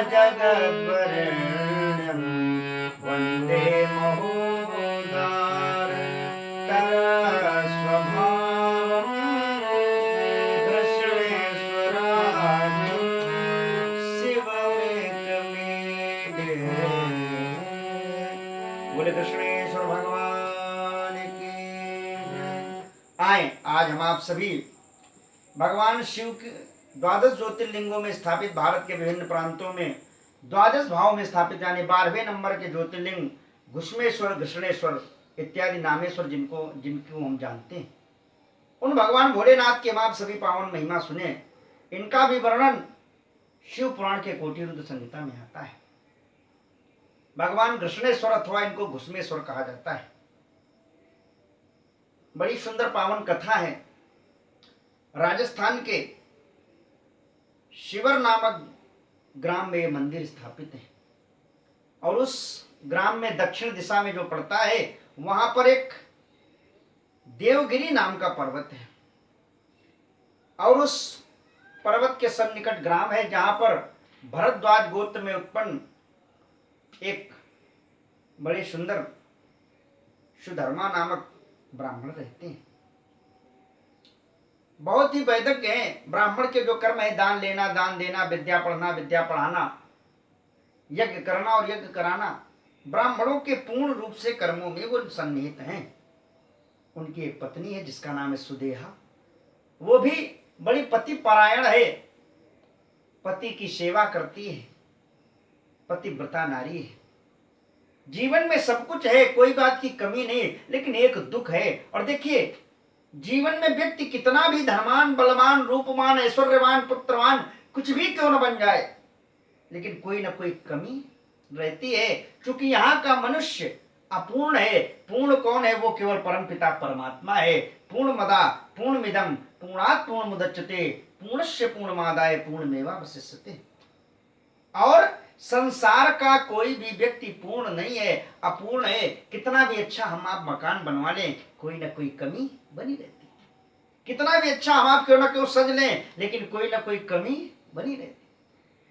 जगद्वरेण्यं वन्दे महोदार स्वभावं कृष्णेश्वराज शिवमेकमेव। बोले कृष्णेश्वर भगवान की जय। आए आज हम आप सभी भगवान शिव के द्वादश ज्योतिर्लिंगों में स्थापित भारत के विभिन्न प्रांतों में द्वादश भाव में स्थापित यानी 12वें नंबर के ज्योतिर्लिंग घुष्मेश्वर, घृष्णेश्वर इत्यादि नामेश्वर जिनको हम जानते हैं, उन भगवान भोलेनाथ के हम आप सभी पावन महिमा सुने। इनका भी वर्णन शिव पुराण के कोटि रुद्र संहिता में आता है। भगवान घृष्णेश्वर अथवा इनको घुष्मेश्वर कहा जाता है। बड़ी सुंदर पावन कथा है। राजस्थान के शिवर नामक ग्राम में यह मंदिर स्थापित है और उस ग्राम में दक्षिण दिशा में जो पड़ता है वहां पर एक देवगिरी नाम का पर्वत है और उस पर्वत के सन्निकट ग्राम है जहां पर भरद्वाज गोत्र में उत्पन्न एक बड़े सुंदर सुधर्मा नामक ब्राह्मण रहते हैं। बहुत ही वैदिक हैं। ब्राह्मण के जो कर्म है दान लेना, दान देना, विद्या पढ़ना, विद्या पढ़ाना, यज्ञ करना और यज्ञ कराना, ब्राह्मणों के पूर्ण रूप से कर्मों में वो सन्निहित हैं। उनकी एक पत्नी है जिसका नाम है सुदेहा। वो भी बड़ी पति परायण है, पति की सेवा करती है, पतिव्रता नारी है। जीवन में सब कुछ है, कोई बात की कमी नहीं, लेकिन एक दुख है। और देखिए, जीवन में व्यक्ति कितना भी धनवान, बलवान, रूपवान, ऐश्वर्यवान, पुत्रवान कुछ भी क्यों न बन जाए, लेकिन कोई न कोई कमी रहती है। क्योंकि यहाँ का मनुष्य अपूर्ण है। पूर्ण कौन है? वो केवल परमपिता परमात्मा है। पूर्णमदा पूर्णमिदं पूर्णात् पूर्णमुदच्यते पूर्णस्य पूर्णमादाय पूर्णमेवावशिष्यते। और संसार का कोई भी व्यक्ति पूर्ण नहीं है, अपूर्ण है। कितना भी अच्छा हम आप मकान बनवा लें, कोई ना कोई कमी बनी रहती। कितना भी अच्छा हम आप क्यों ना क्यों सज लें, लेकिन कोई ना कोई कमी बनी रहती।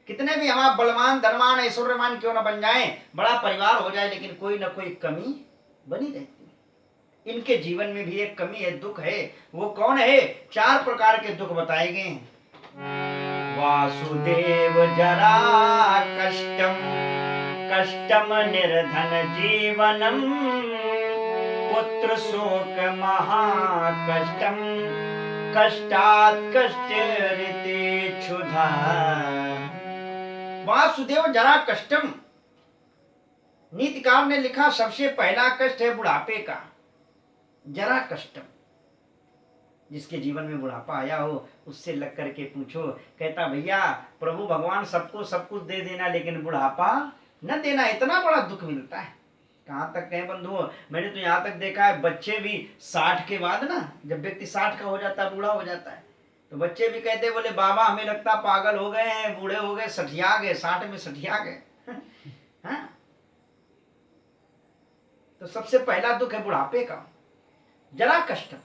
कितने भी हम आप बलवान, धनवान, ऐश्वर्यवान क्यों ना बन जाएं, बड़ा परिवार हो जाए, लेकिन कोई ना कोई कमी बनी रहती। इनके जीवन में भी एक कमी है, दुख है। वो कौन है? 4 प्रकार के दुख बताए गए हैं। वासुदेव जरा कष्टम कष्टम निर्धन जीवनम पुत्र शोक महाकष्टम कष्टात् कष्टरिति क्षुधा। वासुदेव जरा कष्टम, नीतिकार ने लिखा सबसे पहला कष्ट है बुढ़ापे का। जरा कष्टम, जिसके जीवन में बुढ़ापा आया हो उससे लग करके पूछो, कहता भैया प्रभु भगवान सबको सब कुछ दे देना, लेकिन बुढ़ापा न देना, इतना बड़ा दुख मिलता है। कहाँ तक कहें बंधुओं, मैंने तो यहाँ तक देखा है बच्चे भी 60 के बाद ना, जब व्यक्ति 60 का हो जाता है, बूढ़ा हो जाता है, तो बच्चे भी कहते बोले बाबा हमें लगता पागल हो गए हैं, बूढ़े हो गए, सठिया गए, 60 में सठिया गए। हाँ? तो सबसे पहला दुख है बुढ़ापे का, जरा कष्टम।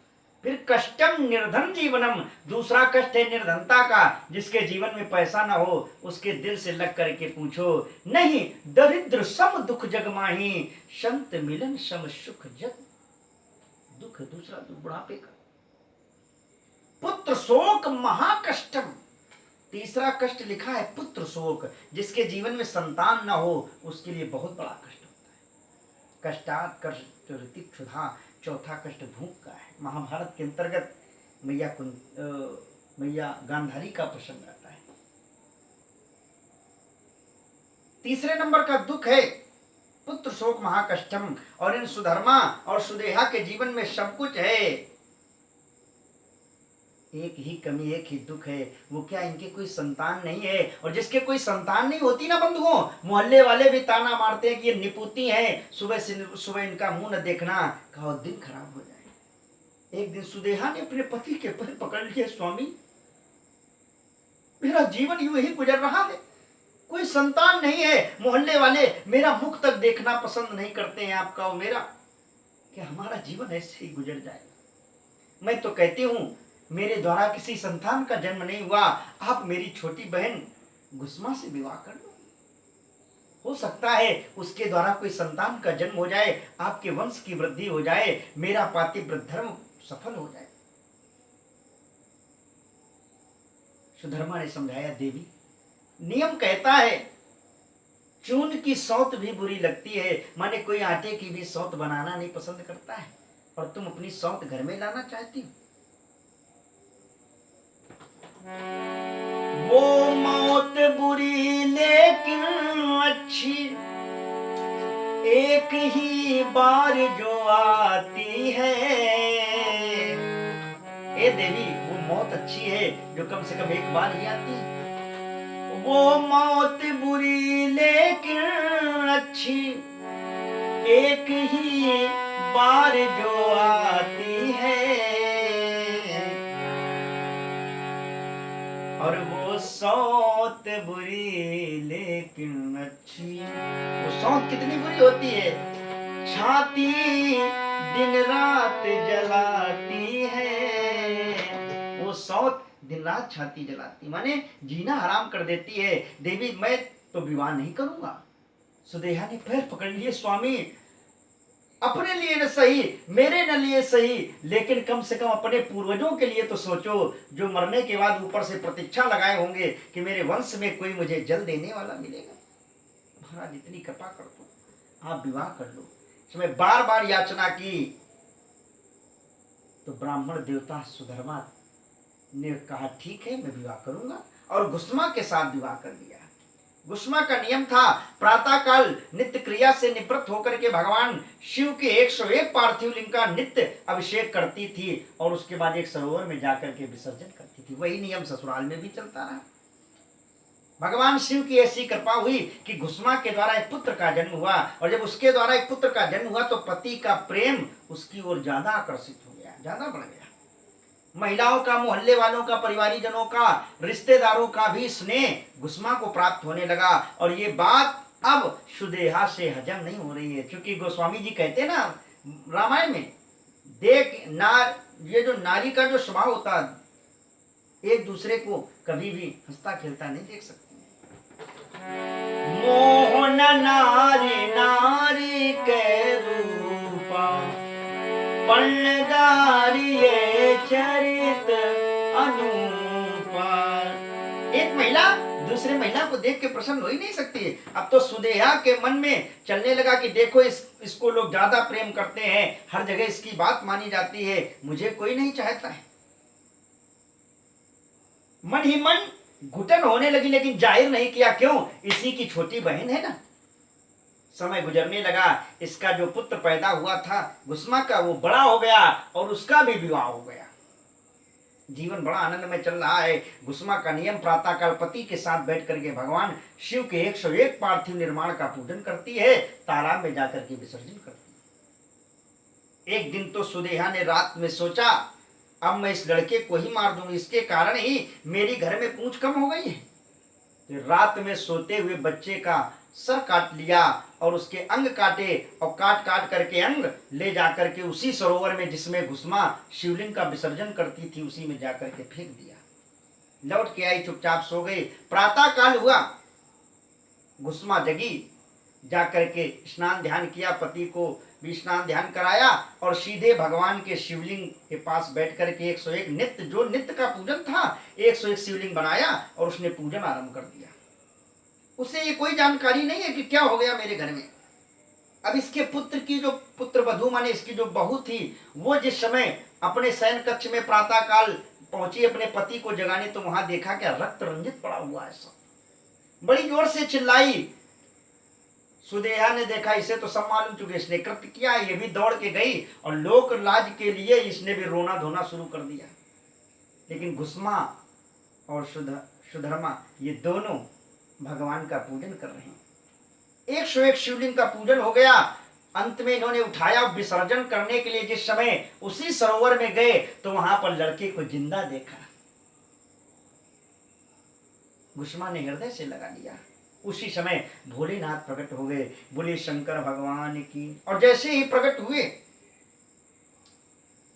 फिर कष्टम निर्धन जीवनम, दूसरा कष्ट है निर्धनता का। जिसके जीवन में पैसा ना हो उसके दिल से लग करके पूछो, नहीं दरिद्र सम दुख जग माही संत मिलन सम सुख जग। दुख दूसरा दुख बुढ़ापे का। पुत्र शोक महाकष्टम, तीसरा कष्ट लिखा है पुत्र शोक। जिसके जीवन में संतान ना हो उसके लिए बहुत बड़ा कष्ट होता है। कष्टात् कष्टरिति क्षुधा, चौथा कष्ट भूख का है। महाभारत के अंतर्गत मैया गांधारी का प्रसंग आता है। तीसरे नंबर का दुख है पुत्र शोक महाकष्टम। और इन सुधर्मा और सुदेहा के जीवन में सब कुछ है, एक ही कमी, एक ही दुख है। वो क्या? इनके कोई संतान नहीं है। और जिसके कोई संतान नहीं होती ना बंधुओं, मोहल्ले वाले भी ताना मारते हैं कि ये निपुती हैं, सुबह से सुबह इनका मुंह न देखना, कहो दिन खराब हो जाए। एक दिन सुदेहा ने अपने पति के पैर पकड़ लिए, स्वामी मेरा जीवन यूं ही गुजर रहा है, कोई संतान नहीं है, मोहल्ले वाले मेरा मुख तक देखना पसंद नहीं करते हैं, आपका और मेरा, कि हमारा जीवन ऐसे ही गुजर जाए। मैं तो कहती हूं मेरे द्वारा किसी संतान का जन्म नहीं हुआ, आप मेरी छोटी बहन गुस्मा से विवाह कर लो। हो सकता है उसके द्वारा कोई संतान का जन्म हो जाए, आपके वंश की वृद्धि हो जाए, मेरा पातिव्रत धर्म सफल हो जाए। सुधर्मा ने समझाया, देवी नियम कहता है चून की सौत भी बुरी लगती है, माने कोई आटे की भी सौत बनाना नहीं पसंद करता है, और तुम अपनी सौत घर में लाना चाहती हो। वो मौत बुरी लेकिन अच्छी, एक ही बार जो आती है। ए देवी, वो मौत अच्छी है जो कम से कम एक बार ही आती है। वो मौत बुरी लेकिन अच्छी, एक ही बार जो आती है, और वो सौत बुरी लेकिन अच्छी। वो सौत कितनी बुरी होती है, छाती दिन रात जलाती है। वो सौत दिन रात छाती जलाती, माने जीना हराम कर देती है। देवी मैं तो विवाह नहीं करूंगा। सुदेहा ने पैर पकड़ लिए, स्वामी अपने लिए न सही, मेरे न लिए सही, लेकिन कम से कम अपने पूर्वजों के लिए तो सोचो, जो मरने के बाद ऊपर से प्रतीक्षा लगाए होंगे कि मेरे वंश में कोई मुझे जल देने वाला मिलेगा। महाराज इतनी कृपा कर दो, आप विवाह कर लो। इसमें बार बार याचना की तो ब्राह्मण देवता सुधर्मा ने कहा ठीक है मैं विवाह करूंगा, और गुस्मा के साथ विवाह कर लिया। गुस्मा का नियम था प्रातः काल नित्य क्रिया से निवृत्त होकर के भगवान शिव के 101 पार्थिव लिंग का नित्य अभिषेक करती थी, और उसके बाद एक सरोवर में जाकर के विसर्जन करती थी। वही नियम ससुराल में भी चलता रहा। भगवान शिव की ऐसी कृपा हुई कि गुस्मा के द्वारा एक पुत्र का जन्म हुआ, और जब उसके द्वारा एक पुत्र का जन्म हुआ तो पति का प्रेम उसकी ओर ज्यादा आकर्षित हो गया, ज्यादा बढ़ गया। महिलाओं का, मोहल्ले वालों का, परिवारी जनों का, रिश्तेदारों का भी स्नेह गुस्मा को प्राप्त होने लगा। और ये बात अब सुदेहा से हजम नहीं हो रही है, क्योंकि गोस्वामी जी कहते ना रामायण में, देख ये जो नारी का जो स्वभाव होता है, एक दूसरे को कभी भी हंसता खेलता नहीं देख सकती। मोहन नारी नारी के रूपा, पन्नगारिये चरित अनुपा। एक महिला दूसरे महिला को देख के प्रसन्न हो ही नहीं सकती। अब तो सुदेहा के मन में चलने लगा कि देखो इसको लोग ज्यादा प्रेम करते हैं, हर जगह इसकी बात मानी जाती है, मुझे कोई नहीं चाहता है। मन ही मन घुटन होने लगी, लेकिन जाहिर नहीं किया। क्यों? इसी की छोटी बहन है ना। समय गुजरने लगा, इसका जो पुत्र पैदा हुआ था गुस्मा का, वो बड़ा हो गया और उसका भी विवाह हो गया। जीवन बड़ा आनंद में चल रहा है। गुस्मा का नियम प्रातःकाल पति के साथ बैठ करके भगवान शिव के 101 पार्थिव निर्माण का पूजन करती है, तालाब में जाकर के विसर्जन करती है। एक दिन तो सुदेहा ने रात में सोचा अब मैं इस लड़के को ही मार दूंगी, इसके कारण ही मेरी घर में पूंछ कम हो गई है। तो रात में सोते हुए बच्चे का सर काट लिया और उसके अंग काटे, और काट काट करके अंग ले जाकर के उसी सरोवर में जिसमें गुस्मा शिवलिंग का विसर्जन करती थी, उसी में जाकर के फेंक दिया। लौट के आई, चुपचाप सो गई। प्रातः काल हुआ, गुस्मा जगी, जाकर के स्नान ध्यान किया, पति को भी स्नान ध्यान कराया, और सीधे भगवान के शिवलिंग के पास बैठ करके 101 नित्य, जो नित्य का पूजन था, 101 शिवलिंग बनाया और उसने पूजन आरंभ कर दिया। उसे ये कोई जानकारी नहीं है कि क्या हो गया मेरे घर में। अब इसके पुत्र की जो पुत्र वधू माने इसकी जो बहू थी, वो जिस समय अपने शयन कक्ष में प्रातः काल पहुंची अपने पति को जगाने, तो वहां देखा क्या रक्त रंजित पड़ा हुआ है सब। बड़ी जोर से चिल्लाई। सुदेहा ने देखा इसे तो सब मालूम, चुके इसने कृत्य किया। ये भी दौड़ के गई और लोक लाज के लिए इसने भी रोना धोना शुरू कर दिया। लेकिन गुस्मा और सुधर्मा ये दोनों भगवान का पूजन कर रहे हैं। 101 शिवलिंग का पूजन हो गया। अंत में इन्होंने उठाया विसर्जन करने के लिए जिस समय उसी सरोवर में गए, तो वहां पर लड़के को जिंदा देखा। गुस्मा ने हृदय से लगा लिया। उसी समय भोलेनाथ प्रकट हो गए, बोले शंकर भगवान की। और जैसे ही प्रकट हुए,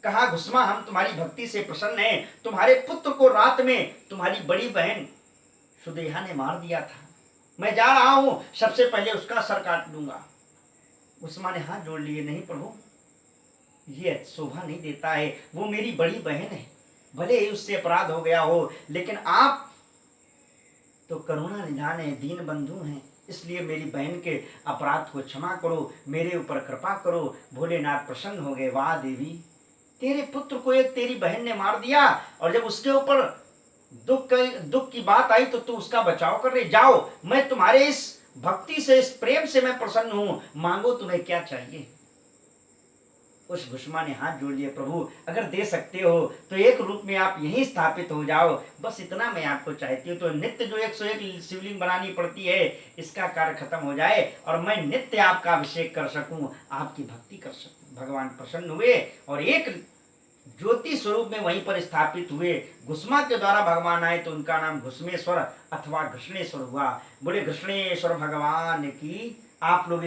कहा गुस्मा हम तुम्हारी भक्ति से प्रसन्न हैं, तुम्हारे पुत्र को रात में तुम्हारी बड़ी बहन सुदेहा ने मार दिया था, मैं जा रहा हूं, सबसे पहले उसका सर काट दूंगा। घुसमा ने हाथ जोड़ लिए, नहीं प्रभु, ये शोभा नहीं देता है, वो मेरी बड़ी बहन है, भले ही उससे अपराध हो गया हो, लेकिन आप तो करुणा निधान है, दीन बंधु हैं, इसलिए मेरी बहन के अपराध को क्षमा करो, मेरे ऊपर कृपा करो। भोलेनाथ प्रसन्न हो गए। वाह देवी, तेरे पुत्र को एक तेरी बहन ने मार दिया, और जब उसके ऊपर दुख की बात आई तो तू उसका बचाव कर रही। जाओ, मैं तुम्हारे इस भक्ति से, इस प्रेम से मैं प्रसन्न हूं, मांगो तुम्हें क्या चाहिए। उस घुसमा ने हाथ जोड़ लिए, प्रभु अगर दे सकते हो तो एक रूप में आप यहीं स्थापित हो जाओ, बस इतना मैं आपको चाहती हूँ। तो नित्य जो 101 शिवलिंग बनानी पड़ती है, इसका कार्य खत्म हो जाए और मैं नित्य आपका अभिषेक कर सकूं, आपकी भक्ति कर सकूं। भगवान प्रसन्न हुए और एक ज्योति स्वरूप में वहीं पर स्थापित हुए। घुसमा के द्वारा भगवान आए तो उनका नाम घुसमेश्वर अथवा घृष्णेश्वर हुआ। बोले घृष्णेश्वर भगवान की। आप लोग